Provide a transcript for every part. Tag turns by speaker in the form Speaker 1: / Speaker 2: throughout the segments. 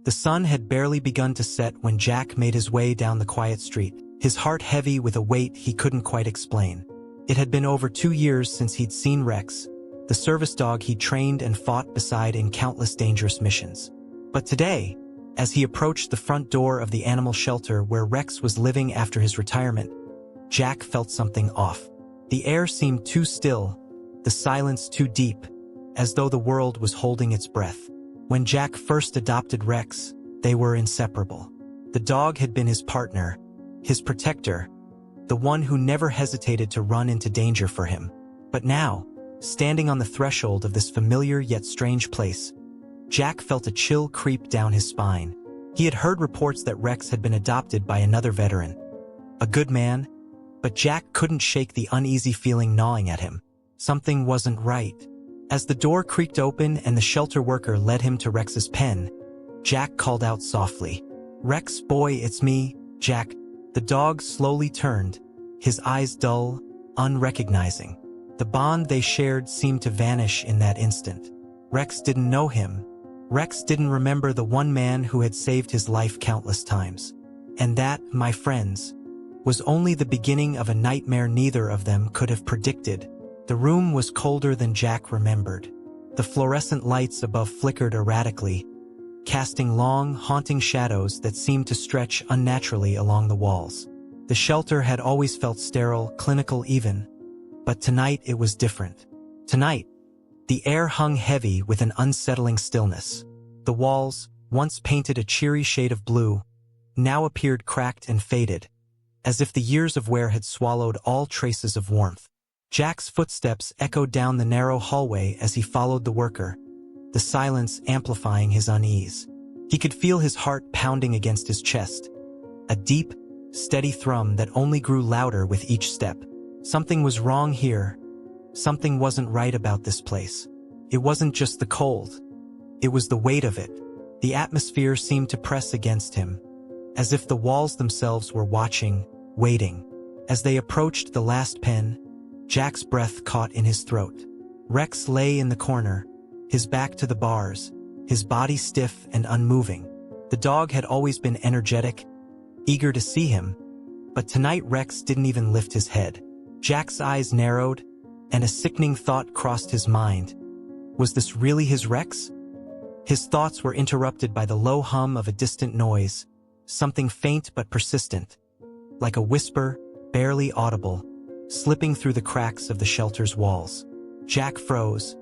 Speaker 1: The sun had barely begun to set when Jack made his way down the quiet street, his heart heavy with a weight he couldn't quite explain. It had been over 2 years since he'd seen Rex, the service dog he trained and fought beside in countless dangerous missions. But today, as he approached the front door of the animal shelter where Rex was living after his retirement, Jack felt something off. The air seemed too still, the silence too deep, as though the world was holding its breath. When Jack first adopted Rex, they were inseparable. The dog had been his partner, his protector, the one who never hesitated to run into danger for him. But now, standing on the threshold of this familiar yet strange place, Jack felt a chill creep down his spine. He had heard reports that Rex had been adopted by another veteran, a good man, but Jack couldn't shake the uneasy feeling gnawing at him. Something wasn't right. As the door creaked open and the shelter worker led him to Rex's pen, Jack called out softly, "Rex, boy, it's me, Jack." The dog slowly turned, his eyes dull, unrecognizing. The bond they shared seemed to vanish in that instant. Rex didn't know him. Rex didn't remember the one man who had saved his life countless times. And that, my friends, was only the beginning of a nightmare neither of them could have predicted. The room was colder than Jack remembered. The fluorescent lights above flickered erratically, casting long, haunting shadows that seemed to stretch unnaturally along the walls. The shelter had always felt sterile, clinical even, but tonight it was different. Tonight, the air hung heavy with an unsettling stillness. The walls, once painted a cheery shade of blue, now appeared cracked and faded, as if the years of wear had swallowed all traces of warmth. Jack's footsteps echoed down the narrow hallway as he followed the worker, the silence amplifying his unease. He could feel his heart pounding against his chest, a deep, steady thrum that only grew louder with each step. Something was wrong here. Something wasn't right about this place. It wasn't just the cold. It was the weight of it. The atmosphere seemed to press against him, as if the walls themselves were watching, waiting. As they approached the last pen, Jack's breath caught in his throat. Rex lay in the corner, his back to the bars, his body stiff and unmoving. The dog had always been energetic, eager to see him, but tonight Rex didn't even lift his head. Jack's eyes narrowed, and a sickening thought crossed his mind. Was this really his Rex? His thoughts were interrupted by the low hum of a distant noise, something faint but persistent, like a whisper, barely audible, slipping through the cracks of the shelter's walls. Jack froze,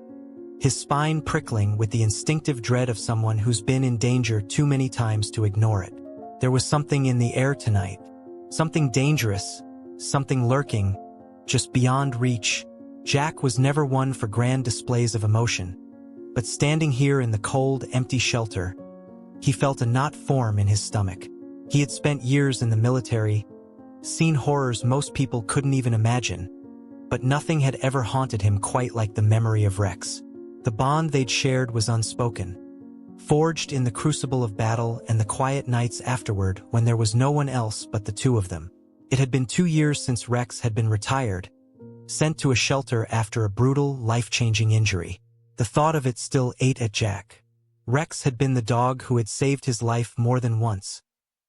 Speaker 1: his spine prickling with the instinctive dread of someone who's been in danger too many times to ignore it. There was something in the air tonight, something dangerous, something lurking, just beyond reach. Jack was never one for grand displays of emotion, but standing here in the cold, empty shelter, he felt a knot form in his stomach. He had spent years in the military, seen horrors most people couldn't even imagine, but nothing had ever haunted him quite like the memory of Rex. The bond they'd shared was unspoken, forged in the crucible of battle and the quiet nights afterward when there was no one else but the two of them. It had been 2 years since Rex had been retired, sent to a shelter after a brutal, life-changing injury. The thought of it still ate at Jack. Rex had been the dog who had saved his life more than once,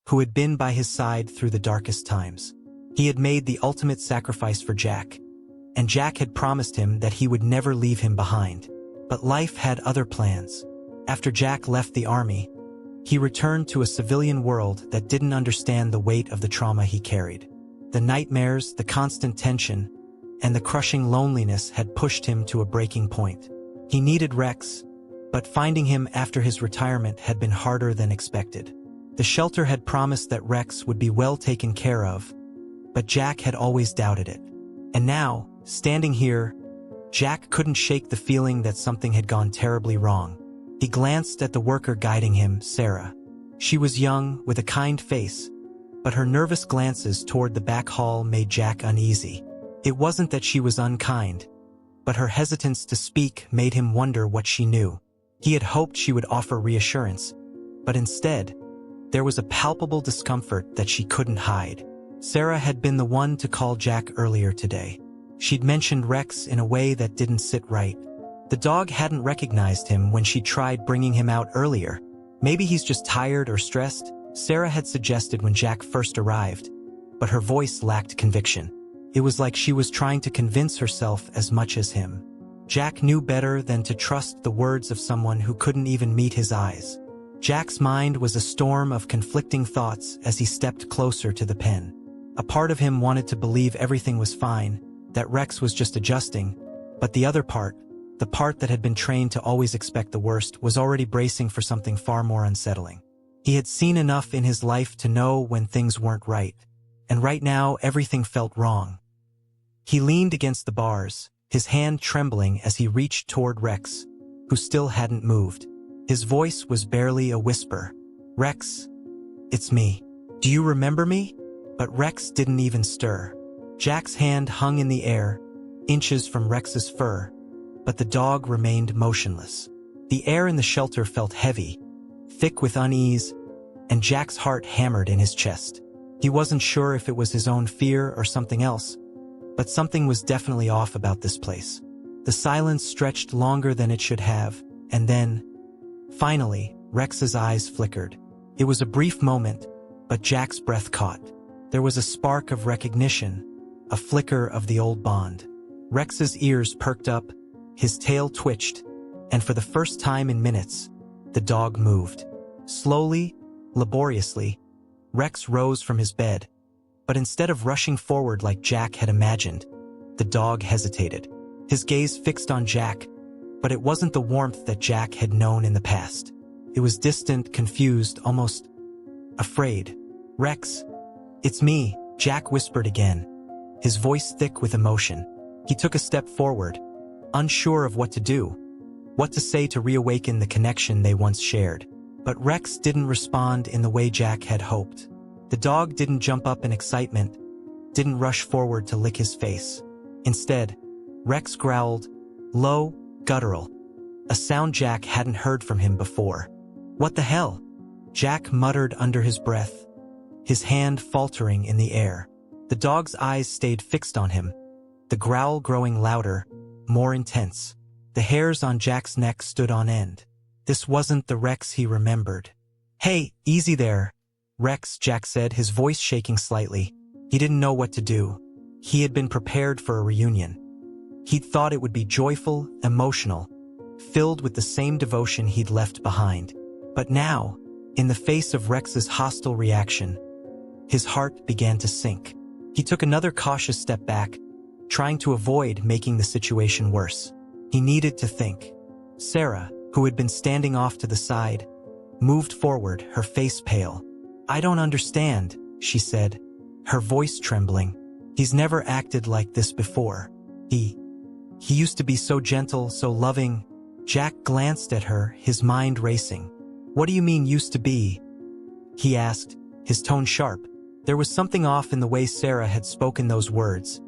Speaker 1: who had been by his side through the darkest times. He had made the ultimate sacrifice for Jack, and Jack had promised him that he would never leave him behind. But life had other plans. After Jack left the army, he returned to a civilian world that didn't understand the weight of the trauma he carried. The nightmares, the constant tension, and the crushing loneliness had pushed him to a breaking point. He needed Rex, but finding him after his retirement had been harder than expected. The shelter had promised that Rex would be well taken care of, but Jack had always doubted it. And now, standing here, Jack couldn't shake the feeling that something had gone terribly wrong. He glanced at the worker guiding him, Sarah. She was young, with a kind face, but her nervous glances toward the back hall made Jack uneasy. It wasn't that she was unkind, but her hesitance to speak made him wonder what she knew. He had hoped she would offer reassurance, but instead, there was a palpable discomfort that she couldn't hide. Sarah had been the one to call Jack earlier today. She'd mentioned Rex in a way that didn't sit right. The dog hadn't recognized him when she tried bringing him out earlier. Maybe he's just tired or stressed, Sarah had suggested when Jack first arrived, but her voice lacked conviction. It was like she was trying to convince herself as much as him. Jack knew better than to trust the words of someone who couldn't even meet his eyes. Jack's mind was a storm of conflicting thoughts as he stepped closer to the pen. A part of him wanted to believe everything was fine, that Rex was just adjusting, but the other part, the part that had been trained to always expect the worst, was already bracing for something far more unsettling. He had seen enough in his life to know when things weren't right, and right now everything felt wrong. He leaned against the bars, his hand trembling as he reached toward Rex, who still hadn't moved. His voice was barely a whisper. "Rex, it's me. Do you remember me?" But Rex didn't even stir. Jack's hand hung in the air, inches from Rex's fur, but the dog remained motionless. The air in the shelter felt heavy, thick with unease, and Jack's heart hammered in his chest. He wasn't sure if it was his own fear or something else, but something was definitely off about this place. The silence stretched longer than it should have, and then, finally, Rex's eyes flickered. It was a brief moment, but Jack's breath caught. There was a spark of recognition, a flicker of the old bond. Rex's ears perked up, his tail twitched, and for the first time in minutes, the dog moved. Slowly, laboriously, Rex rose from his bed, but instead of rushing forward like Jack had imagined, the dog hesitated. His gaze fixed on Jack, but it wasn't the warmth that Jack had known in the past. It was distant, confused, almost afraid. "Rex, it's me," Jack whispered again, his voice thick with emotion. He took a step forward, unsure of what to do, what to say to reawaken the connection they once shared. But Rex didn't respond in the way Jack had hoped. The dog didn't jump up in excitement, didn't rush forward to lick his face. Instead, Rex growled, low, guttural, a sound Jack hadn't heard from him before. "What the hell?" Jack muttered under his breath, his hand faltering in the air. The dog's eyes stayed fixed on him, the growl growing louder, more intense. The hairs on Jack's neck stood on end. This wasn't the Rex he remembered. "Hey, easy there, Rex," Jack said, his voice shaking slightly. He didn't know what to do. He had been prepared for a reunion. He'd thought it would be joyful, emotional, filled with the same devotion he'd left behind. But now, in the face of Rex's hostile reaction, his heart began to sink. He took another cautious step back, trying to avoid making the situation worse. He needed to think. Sarah, who had been standing off to the side, moved forward, her face pale. "I don't understand," she said, her voice trembling. "He's never acted like this before. He used to be so gentle, so loving." Jack glanced at her, his mind racing. "What do you mean used to be?" he asked, his tone sharp. There was something off in the way Sarah had spoken those words,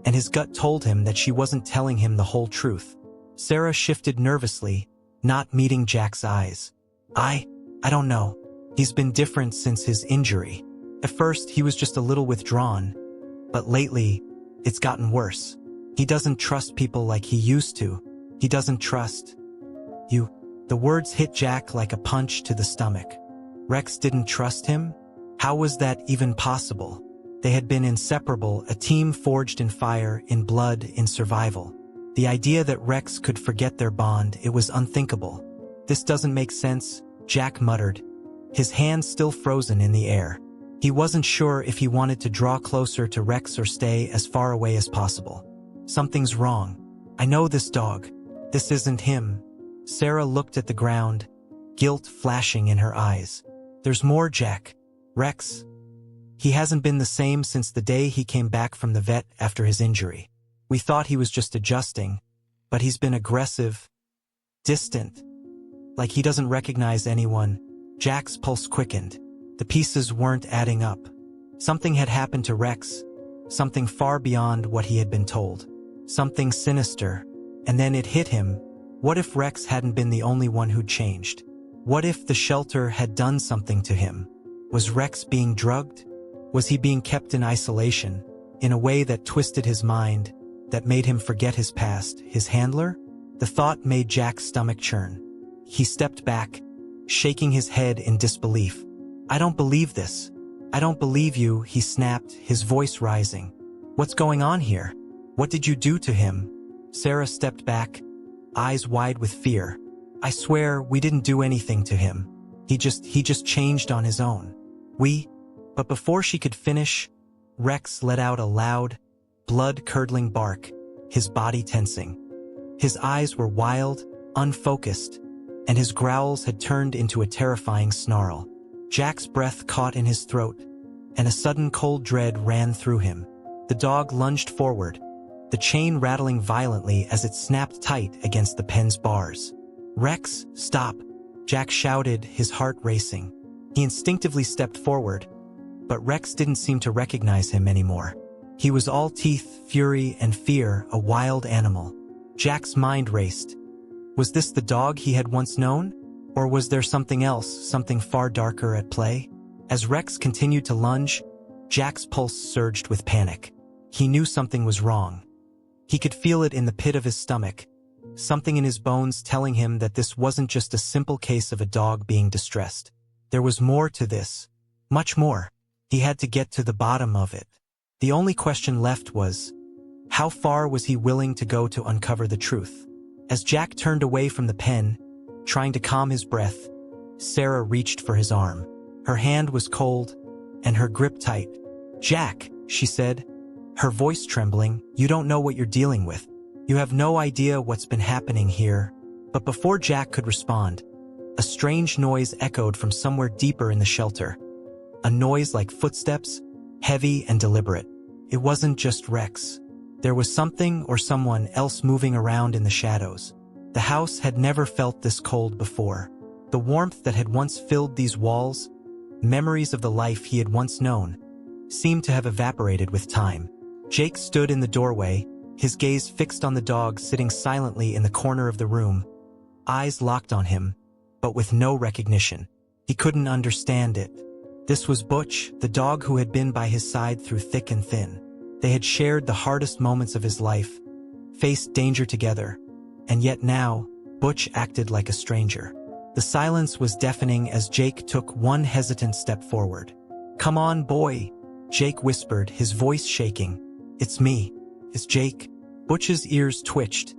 Speaker 1: and his gut told him that she wasn't telling him the whole truth. Sarah shifted nervously, not meeting Jack's eyes. I don't know. He's been different since his injury. At first, he was just a little withdrawn, but lately, it's gotten worse. He doesn't trust people like he used to. He doesn't trust you." The words hit Jack like a punch to the stomach. Rex didn't trust him? How was that even possible? They had been inseparable, a team forged in fire, in blood, in survival. The idea that Rex could forget their bond, it was unthinkable. "This doesn't make sense," Jack muttered, his hand still frozen in the air. He wasn't sure if he wanted to draw closer to Rex or stay as far away as possible. "Something's wrong. I know this dog. This isn't him." Sarah looked at the ground, guilt flashing in her eyes. "There's more, Jack. Rex. He hasn't been the same since the day he came back from the vet after his injury. We thought he was just adjusting, but he's been aggressive, distant, like he doesn't recognize anyone." Jack's pulse quickened. The pieces weren't adding up. Something had happened to Rex, something far beyond what he had been told. Something sinister. And then it hit him. What if Rex hadn't been the only one who'd changed? What if the shelter had done something to him? Was Rex being drugged? Was he being kept in isolation, in a way that twisted his mind, that made him forget his past, his handler? The thought made Jack's stomach churn. He stepped back, shaking his head in disbelief. "I don't believe this. I don't believe you," he snapped, his voice rising. "What's going on here? What did you do to him?" Sarah stepped back, eyes wide with fear. "I swear we didn't do anything to him. He just changed on his own. But before she could finish, Rex let out a loud, blood-curdling bark, his body tensing. His eyes were wild, unfocused, and his growls had turned into a terrifying snarl. Jack's breath caught in his throat, and a sudden cold dread ran through him. The dog lunged forward, the chain rattling violently as it snapped tight against the pen's bars. "Rex, stop!" Jack shouted, his heart racing. He instinctively stepped forward, but Rex didn't seem to recognize him anymore. He was all teeth, fury, and fear, a wild animal. Jack's mind raced. Was this the dog he had once known? Or was there something else, something far darker at play? As Rex continued to lunge, Jack's pulse surged with panic. He knew something was wrong. He could feel it in the pit of his stomach, something in his bones telling him that this wasn't just a simple case of a dog being distressed. There was more to this, much more. He had to get to the bottom of it. The only question left was, how far was he willing to go to uncover the truth? As Jack turned away from the pen, trying to calm his breath, Sarah reached for his arm. Her hand was cold, and her grip tight. "Jack," she said, her voice trembling, "you don't know what you're dealing with. You have no idea what's been happening here." But before Jack could respond, a strange noise echoed from somewhere deeper in the shelter. A noise like footsteps, heavy and deliberate. It wasn't just Rex. There was something or someone else moving around in the shadows. The house had never felt this cold before. The warmth that had once filled these walls, memories of the life he had once known, seemed to have evaporated with time. Jake stood in the doorway, his gaze fixed on the dog sitting silently in the corner of the room, eyes locked on him, but with no recognition. He couldn't understand it. This was Butch, the dog who had been by his side through thick and thin. They had shared the hardest moments of his life, faced danger together, and yet now, Butch acted like a stranger. The silence was deafening as Jake took one hesitant step forward. "Come on, boy," Jake whispered, his voice shaking. "It's me. It's Jake." Butch's ears twitched,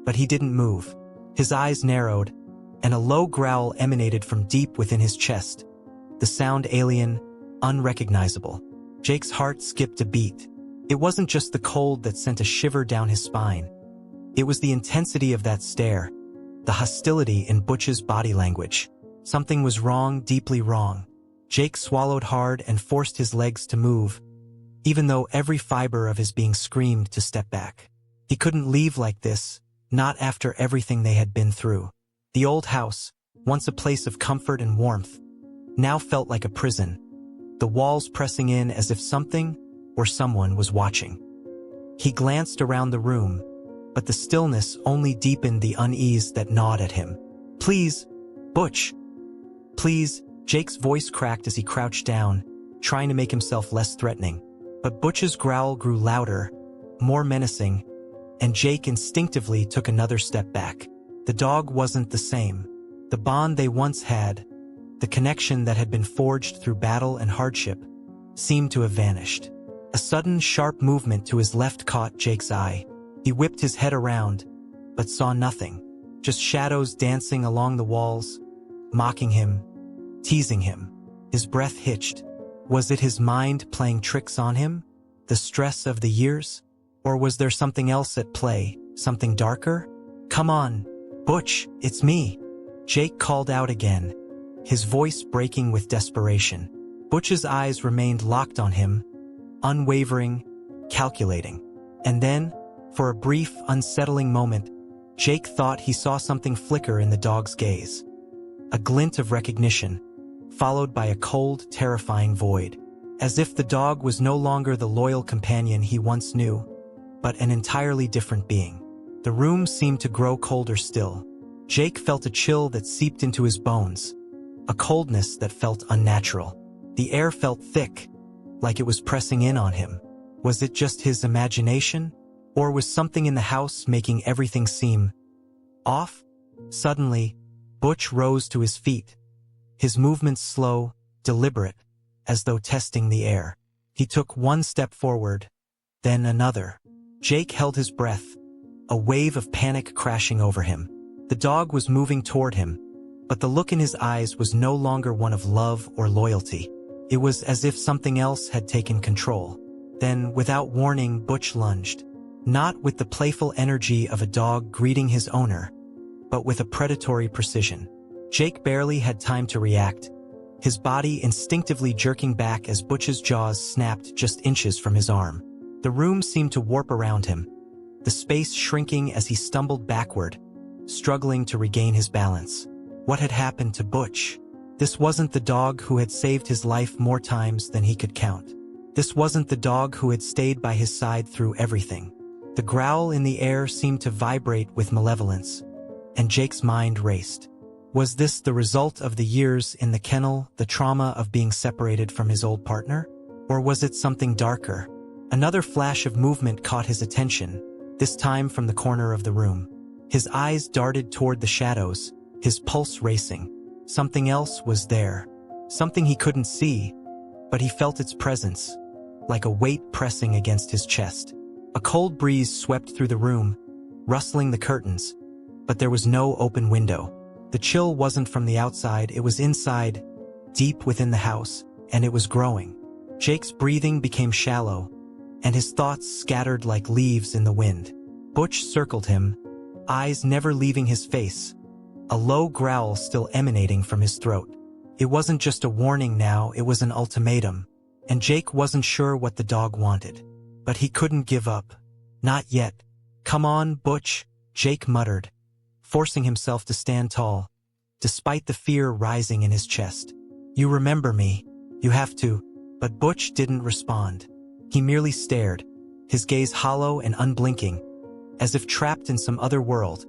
Speaker 1: but he didn't move. His eyes narrowed, and a low growl emanated from deep within his chest. The sound alien, unrecognizable. Jake's heart skipped a beat. It wasn't just the cold that sent a shiver down his spine. It was the intensity of that stare, the hostility in Butch's body language. Something was wrong, deeply wrong. Jake swallowed hard and forced his legs to move, even though every fiber of his being screamed to step back. He couldn't leave like this, not after everything they had been through. The old house, once a place of comfort and warmth, now felt like a prison, the walls pressing in as if something or someone was watching. He glanced around the room, but the stillness only deepened the unease that gnawed at him. "Please, Butch. Please," Jake's voice cracked as he crouched down, trying to make himself less threatening. But Butch's growl grew louder, more menacing, and Jake instinctively took another step back. The dog wasn't the same. The bond they once had, the connection that had been forged through battle and hardship, seemed to have vanished. A sudden, sharp movement to his left caught Jake's eye. He whipped his head around, but saw nothing. Just shadows dancing along the walls, mocking him, teasing him. His breath hitched. Was it his mind playing tricks on him? The stress of the years? Or was there something else at play, something darker? "Come on, Butch, it's me," Jake called out again, his voice breaking with desperation. Butch's eyes remained locked on him, unwavering, calculating. And then, for a brief, unsettling moment, Jake thought he saw something flicker in the dog's gaze. A glint of recognition, followed by a cold, terrifying void. As if the dog was no longer the loyal companion he once knew, but an entirely different being. The room seemed to grow colder still. Jake felt a chill that seeped into his bones, a coldness that felt unnatural. The air felt thick, like it was pressing in on him. Was it just his imagination? Or was something in the house making everything seem off? Suddenly, Butch rose to his feet, his movements slow, deliberate, as though testing the air. He took one step forward, then another. Jake held his breath, a wave of panic crashing over him. The dog was moving toward him, but the look in his eyes was no longer one of love or loyalty. It was as if something else had taken control. Then, without warning, Butch lunged. Not with the playful energy of a dog greeting his owner, but with a predatory precision. Jake barely had time to react, his body instinctively jerking back as Butch's jaws snapped just inches from his arm. The room seemed to warp around him, the space shrinking as he stumbled backward, struggling to regain his balance. What had happened to Butch? This wasn't the dog who had saved his life more times than he could count. This wasn't the dog who had stayed by his side through everything. The growl in the air seemed to vibrate with malevolence, and Jake's mind raced. Was this the result of the years in the kennel, the trauma of being separated from his old partner? Or was it something darker? Another flash of movement caught his attention, this time from the corner of the room. His eyes darted toward the shadows, his pulse racing. Something else was there. Something he couldn't see, but he felt its presence, like a weight pressing against his chest. A cold breeze swept through the room, rustling the curtains, but there was no open window. The chill wasn't from the outside, it was inside, deep within the house, and it was growing. Jake's breathing became shallow, and his thoughts scattered like leaves in the wind. Butch circled him, eyes never leaving his face, a low growl still emanating from his throat. It wasn't just a warning now, it was an ultimatum, and Jake wasn't sure what the dog wanted. But he couldn't give up. Not yet. "Come on, Butch," Jake muttered, forcing himself to stand tall, despite the fear rising in his chest. "You remember me. You have to." But Butch didn't respond. He merely stared, his gaze hollow and unblinking, as if trapped in some other world,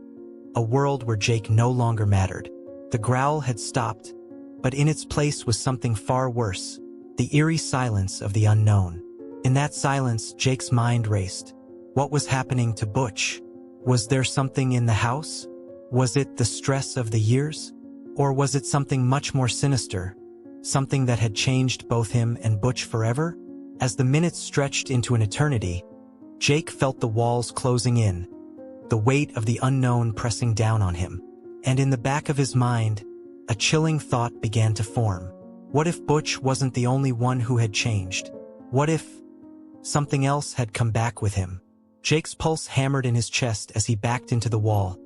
Speaker 1: a world where Jake no longer mattered. The growl had stopped, but in its place was something far worse, the eerie silence of the unknown. In that silence, Jake's mind raced. What was happening to Butch? Was there something in the house? Was it the stress of the years? Or was it something much more sinister? Something that had changed both him and Butch forever? As the minutes stretched into an eternity, Jake felt the walls closing in, the weight of the unknown pressing down on him. And in the back of his mind, a chilling thought began to form. What if Butch wasn't the only one who had changed? What if something else had come back with him? Jake's pulse hammered in his chest as he backed into the wall,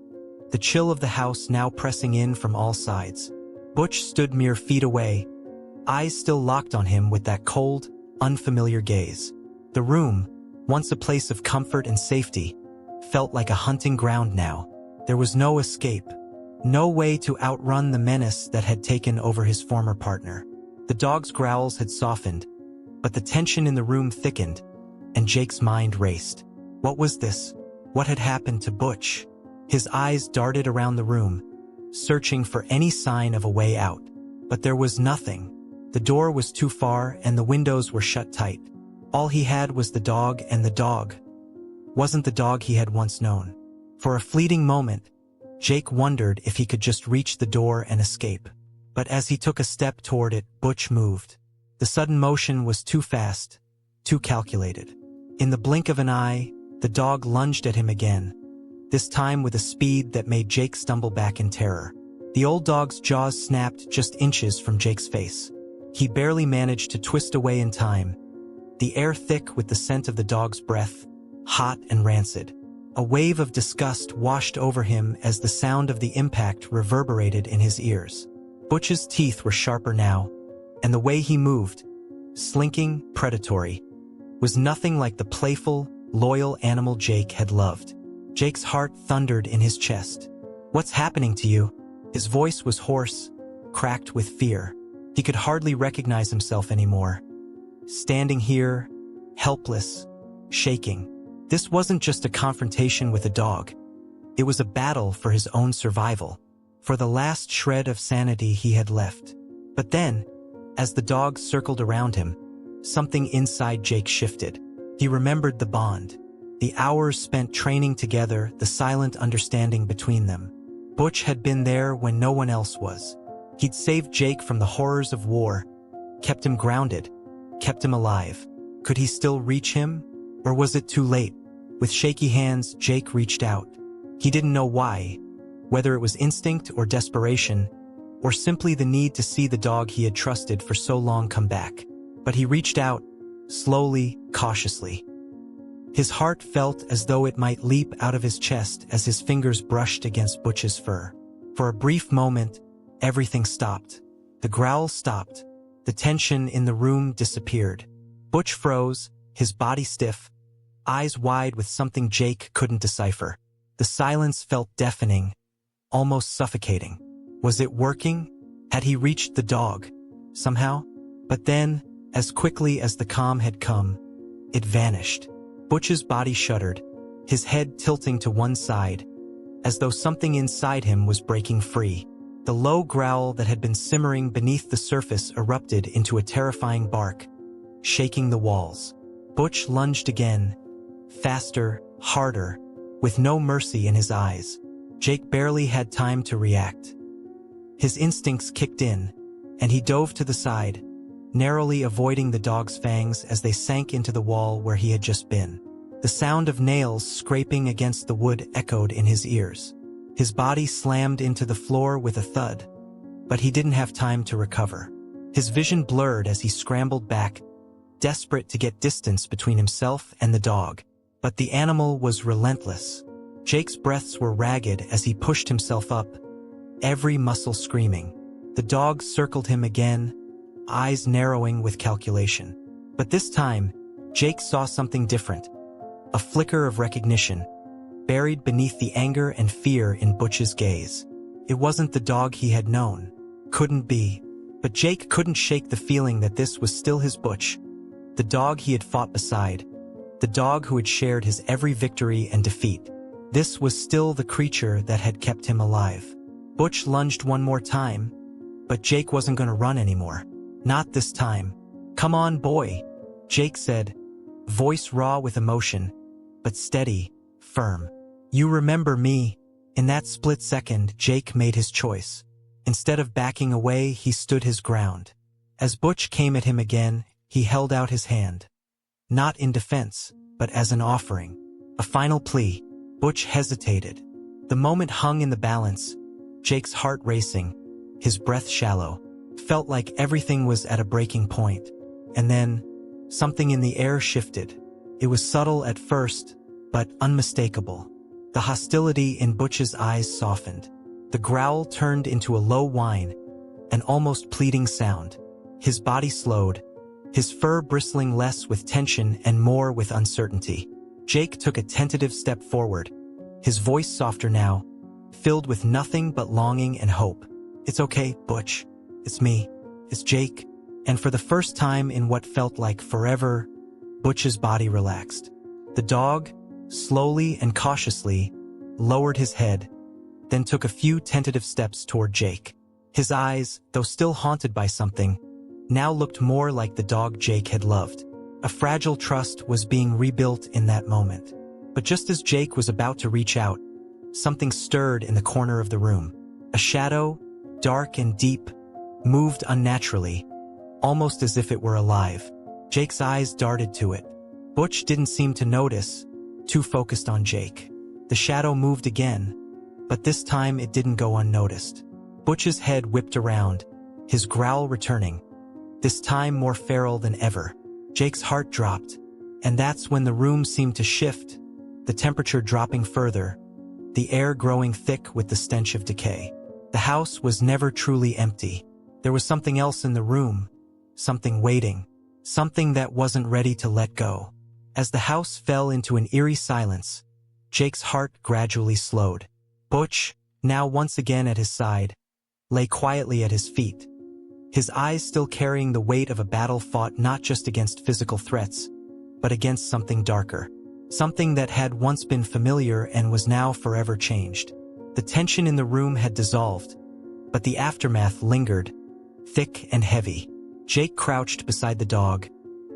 Speaker 1: the chill of the house now pressing in from all sides. Butch stood mere feet away, eyes still locked on him with that cold, unfamiliar gaze. The room, once a place of comfort and safety, felt like a hunting ground now. There was no escape, no way to outrun the menace that had taken over his former partner. The dog's growls had softened, but the tension in the room thickened, and Jake's mind raced. What was this? What had happened to Butch? His eyes darted around the room, searching for any sign of a way out. But there was nothing. The door was too far and the windows were shut tight. All he had was the dog, and the dog wasn't the dog he had once known. For a fleeting moment, Jake wondered if he could just reach the door and escape. But as he took a step toward it, Butch moved. The sudden motion was too fast, too calculated. In the blink of an eye, the dog lunged at him again, this time with a speed that made Jake stumble back in terror. The old dog's jaws snapped just inches from Jake's face. He barely managed to twist away in time, the air thick with the scent of the dog's breath, hot and rancid. A wave of disgust washed over him as the sound of the impact reverberated in his ears. Butch's teeth were sharper now, and the way he moved, slinking, predatory, was nothing like the playful, loyal animal Jake had loved. Jake's heart thundered in his chest. "What's happening to you?" His voice was hoarse, cracked with fear. He could hardly recognize himself anymore. Standing here, helpless, shaking. This wasn't just a confrontation with a dog. It was a battle for his own survival, for the last shred of sanity he had left. But then, as the dog circled around him, something inside Jake shifted. He remembered the bond, the hours spent training together, the silent understanding between them. Butch had been there when no one else was. He'd saved Jake from the horrors of war, kept him grounded, kept him alive. Could he still reach him? Or was it too late? With shaky hands, Jake reached out. He didn't know why, whether it was instinct or desperation, or simply the need to see the dog he had trusted for so long come back. But he reached out, slowly, cautiously. His heart felt as though it might leap out of his chest as his fingers brushed against Butch's fur. For a brief moment, everything stopped. The growl stopped. The tension in the room disappeared. Butch froze, his body stiff, eyes wide with something Jake couldn't decipher. The silence felt deafening, almost suffocating. Was it working? Had he reached the dog? Somehow? But then, as quickly as the calm had come, it vanished. Butch's body shuddered, his head tilting to one side, as though something inside him was breaking free. The low growl that had been simmering beneath the surface erupted into a terrifying bark, shaking the walls. Butch lunged again, faster, harder, with no mercy in his eyes. Jake barely had time to react. His instincts kicked in, and he dove to the side, narrowly avoiding the dog's fangs as they sank into the wall where he had just been. The sound of nails scraping against the wood echoed in his ears. His body slammed into the floor with a thud, but he didn't have time to recover. His vision blurred as he scrambled back, desperate to get distance between himself and the dog. But the animal was relentless. Jake's breaths were ragged as he pushed himself up, every muscle screaming. The dog circled him again, eyes narrowing with calculation. But this time, Jake saw something different. A flicker of recognition, buried beneath the anger and fear in Butch's gaze. It wasn't the dog he had known. Couldn't be. But Jake couldn't shake the feeling that this was still his Butch. The dog he had fought beside. The dog who had shared his every victory and defeat. This was still the creature that had kept him alive. Butch lunged one more time, but Jake wasn't going to run anymore. Not this time. "Come on, boy," Jake said, voice raw with emotion, but steady, firm. "You remember me." In that split second, Jake made his choice. Instead of backing away, he stood his ground. As Butch came at him again, he held out his hand. Not in defense, but as an offering. A final plea. Butch hesitated. The moment hung in the balance, Jake's heart racing, his breath shallow. Felt like everything was at a breaking point. And then, something in the air shifted. It was subtle at first, but unmistakable. The hostility in Butch's eyes softened. The growl turned into a low whine, an almost pleading sound. His body slowed, his fur bristling less with tension and more with uncertainty. Jake took a tentative step forward, his voice softer now, filled with nothing but longing and hope. "It's okay, Butch. It's me. It's Jake." And for the first time in what felt like forever, Butch's body relaxed. The dog, slowly and cautiously, lowered his head, then took a few tentative steps toward Jake. His eyes, though still haunted by something, now looked more like the dog Jake had loved. A fragile trust was being rebuilt in that moment. But just as Jake was about to reach out, something stirred in the corner of the room. A shadow, dark and deep, moved unnaturally, almost as if it were alive. Jake's eyes darted to it. Butch didn't seem to notice, too focused on Jake. The shadow moved again, but this time it didn't go unnoticed. Butch's head whipped around, his growl returning, this time more feral than ever. Jake's heart dropped, and that's when the room seemed to shift, the temperature dropping further, the air growing thick with the stench of decay. The house was never truly empty. There was something else in the room, something waiting, something that wasn't ready to let go. As the house fell into an eerie silence, Jake's heart gradually slowed. Butch, now once again at his side, lay quietly at his feet, his eyes still carrying the weight of a battle fought not just against physical threats, but against something darker. Something that had once been familiar and was now forever changed. The tension in the room had dissolved, but the aftermath lingered, thick and heavy. Jake crouched beside the dog,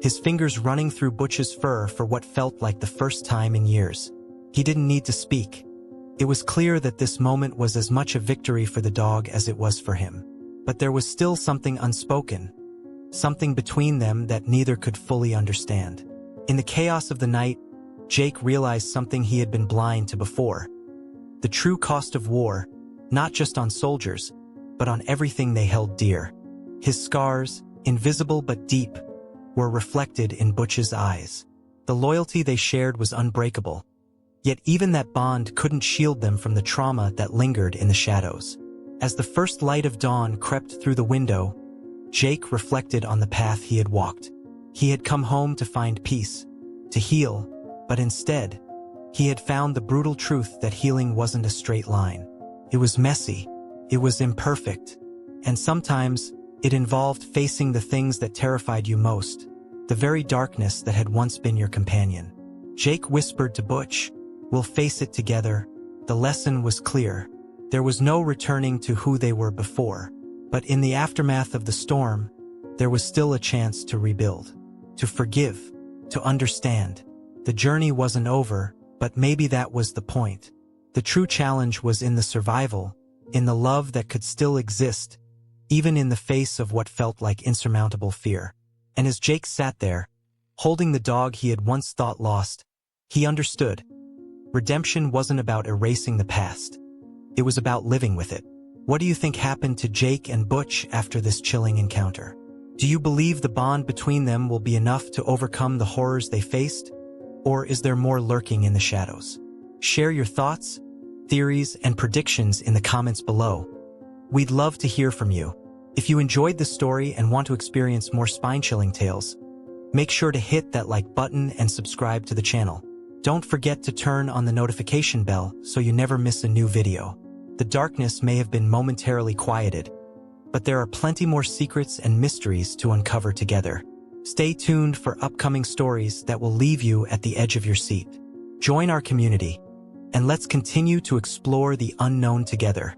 Speaker 1: his fingers running through Butch's fur for what felt like the first time in years. He didn't need to speak. It was clear that this moment was as much a victory for the dog as it was for him. But there was still something unspoken, something between them that neither could fully understand. In the chaos of the night, Jake realized something he had been blind to before. The true cost of war, not just on soldiers, but on everything they held dear. His scars, invisible but deep, were reflected in Butch's eyes. The loyalty they shared was unbreakable, yet even that bond couldn't shield them from the trauma that lingered in the shadows. As the first light of dawn crept through the window, Jake reflected on the path he had walked. He had come home to find peace, to heal, but instead, he had found the brutal truth that healing wasn't a straight line. It was messy, it was imperfect, and sometimes it involved facing the things that terrified you most, the very darkness that had once been your companion. Jake whispered to Butch, "We'll face it together." The lesson was clear. There was no returning to who they were before, but in the aftermath of the storm, there was still a chance to rebuild, to forgive, to understand. The journey wasn't over, but maybe that was the point. The true challenge was in the survival, in the love that could still exist, even in the face of what felt like insurmountable fear. And as Jake sat there, holding the dog he had once thought lost, he understood. Redemption wasn't about erasing the past. It was about living with it. What do you think happened to Jake and Butch after this chilling encounter? Do you believe the bond between them will be enough to overcome the horrors they faced? Or is there more lurking in the shadows? Share your thoughts, theories, and predictions in the comments below. We'd love to hear from you. If you enjoyed this story and want to experience more spine-chilling tales, make sure to hit that like button and subscribe to the channel. Don't forget to turn on the notification bell so you never miss a new video. The darkness may have been momentarily quieted, but there are plenty more secrets and mysteries to uncover together. Stay tuned for upcoming stories that will leave you at the edge of your seat. Join our community, and let's continue to explore the unknown together.